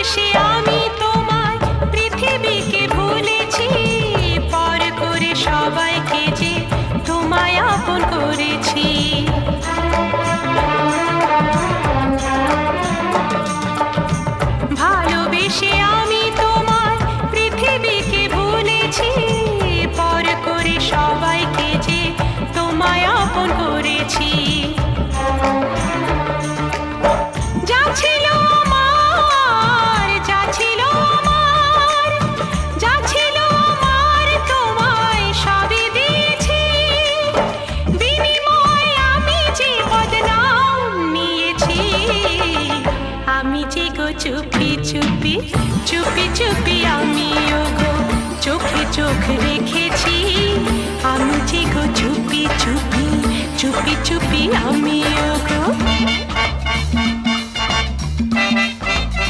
ভালোবেসে আমি তোমায় পৃথিবীকে ভুলেছি, পর করে সবাইকে যে তোমায় আপন করেছি। ভালোবেসে আমি তোমায় পৃথিবীকে ভুলেছি, পর করে সবাইকে যে তোমায় আপন করেছি। যা ছিল আমার, যা ছিল আমার, যা ছিল আমার তোমায় সবই দিয়েছি। বিনিময়ে আমি যে বদনাম নিয়েছি, আমি যে গো চুপি চুপি চুপি চুপি আমিও গো চোখে চোখ রেখেছি। আমি যে গো চুপি চুপি চুপি চুপি আমিও গো।